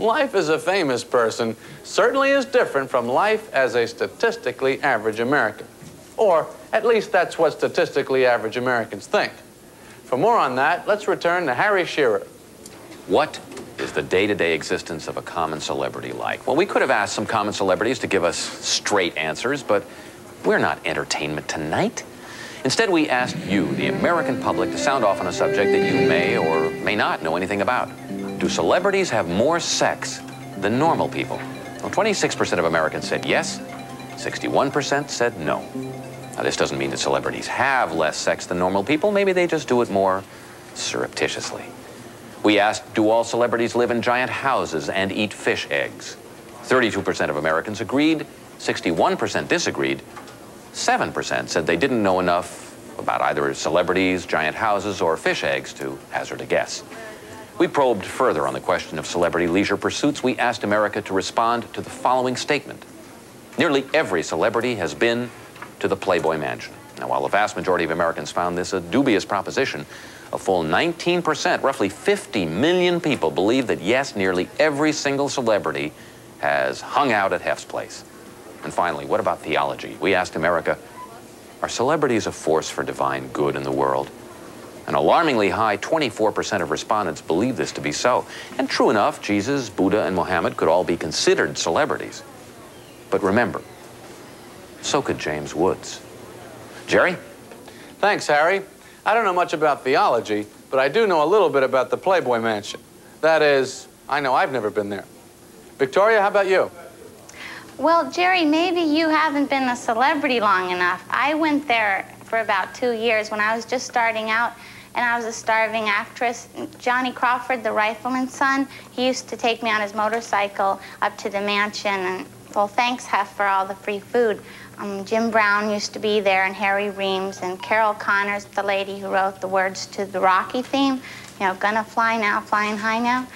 Life as a famous person certainly is different from life as a statistically average American. Or at least that's what statistically average Americans think. For more on that, let's return to Harry Shearer. What is the day-to-day existence of a common celebrity like? Well, we could have asked some common celebrities to give us straight answers, but we're not Entertainment Tonight. Instead, we asked you, the American public, to sound off on a subject that you may or may not know anything about. Do celebrities have more sex than normal people? Well, 26% of Americans said yes, 61% said no. Now, this doesn't mean that celebrities have less sex than normal people. Maybe they just do it more surreptitiously. We asked, do all celebrities live in giant houses and eat fish eggs? 32% of Americans agreed, 61% disagreed, 7% said they didn't know enough about either celebrities, giant houses, or fish eggs to hazard a guess. We probed further on the question of celebrity leisure pursuits. We asked America to respond to the following statement. Nearly every celebrity has been to the Playboy Mansion. Now, while the vast majority of Americans found this a dubious proposition, a full 19%, roughly 50 million people, believe that, yes, nearly every single celebrity has hung out at Hef's place. And finally, what about theology? We asked America, are celebrities a force for divine good in the world? An alarmingly high 24% of respondents believe this to be so. And true enough, Jesus, Buddha, and Muhammad could all be considered celebrities. But remember, so could James Woods. Jerry? Thanks, Harry. I don't know much about theology, but I do know a little bit about the Playboy Mansion. That is, I know I've never been there. Victoria, how about you? Well, Jerry, maybe you haven't been a celebrity long enough. I went there for about 2 years when I was just starting out, and I was a starving actress. Johnny Crawford, the rifleman's son, he used to take me on his motorcycle up to the mansion, and, well, thanks, Hef, for all the free food. Jim Brown used to be there, and Harry Reams, and Carol Connors, the lady who wrote the words to the Rocky theme, you know, gonna fly now, flying high now.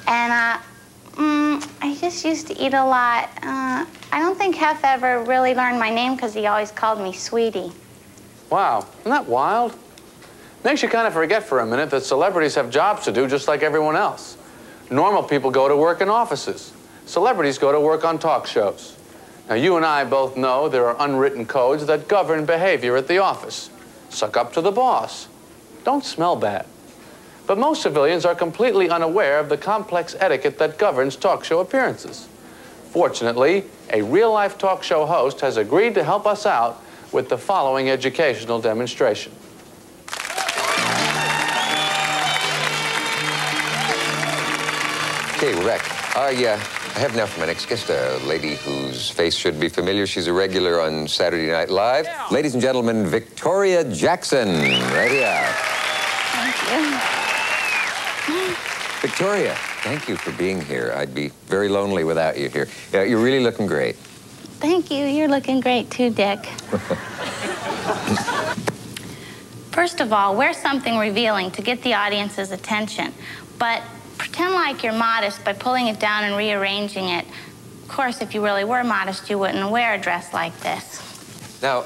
And I just used to eat a lot. I don't think Hef ever really learned my name because he always called me Sweetie. Wow, isn't that wild? Makes you kind of forget for a minute that celebrities have jobs to do just like everyone else. Normal people go to work in offices. Celebrities go to work on talk shows. Now, you and I both know there are unwritten codes that govern behavior at the office. Suck up to the boss. Don't smell bad. But most civilians are completely unaware of the complex etiquette that governs talk show appearances. Fortunately, a real-life talk show host has agreed to help us out with the following educational demonstration. Okay, we're back. I have now for my next guest a lady whose face should be familiar. She's a regular on Saturday Night Live. Yeah. Ladies and gentlemen, Victoria Jackson. Right here. Thank you. Victoria, thank you for being here. I'd be very lonely without you here. You're really looking great. Thank you. You're looking great too, Dick. First of all, wear something revealing to get the audience's attention. But pretend like you're modest by pulling it down and rearranging it. Of course, if you really were modest, you wouldn't wear a dress like this. Now,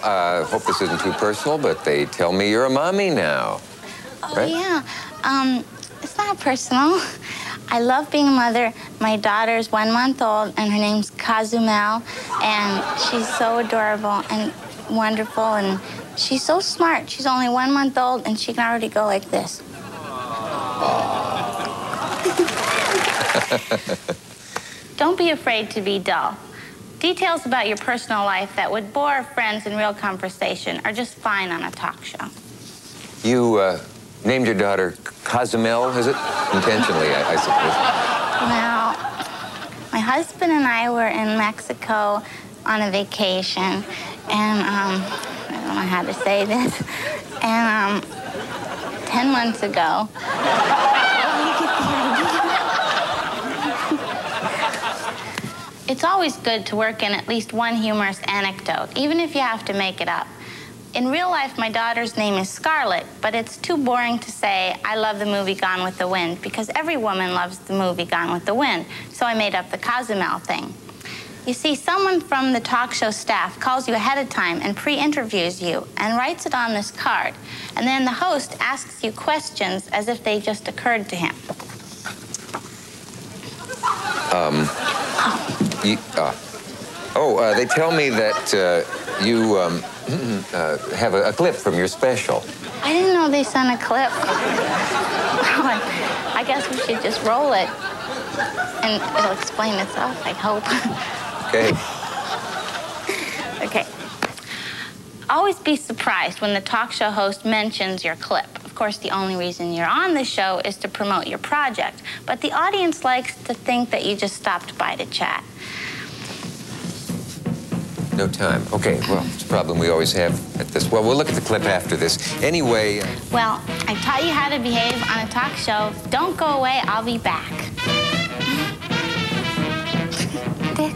hope this isn't too personal, but they tell me you're a mommy now. Oh, right? Yeah. It's not personal. I love being a mother. My daughter's 1 month old, and her name's Cozumel, and she's so adorable and wonderful, and she's so smart. She's only 1 month old, and she can already go like this. Don't be afraid to be dull. Details about your personal life that would bore friends in real conversation are just fine on a talk show. You named your daughter Cozumel, is it? Intentionally, I suppose. Well, my husband and I were in Mexico on a vacation, and I don't know how to say this, and 10 months ago, it's always good to work in at least one humorous anecdote, even if you have to make it up. In real life, my daughter's name is Scarlett, but it's too boring to say, I love the movie Gone with the Wind, because every woman loves the movie Gone with the Wind, so I made up the Cozumel thing. You see, someone from the talk show staff calls you ahead of time and pre-interviews you and writes it on this card, and then the host asks you questions as if they just occurred to him. They tell me that you have a clip from your special. I didn't know they sent a clip. I guess we should just roll it, and it'll explain itself, I hope. Okay. Okay. Always be surprised when the talk show host mentions your clip. Of course, the only reason you're on the show is to promote your project, but the audience likes to think that you just stopped by to chat. No time. Okay, well, it's a problem we always have at this. Well, we'll look at the clip after this. Anyway... Well, I taught you how to behave on a talk show. Don't go away, I'll be back. Dick.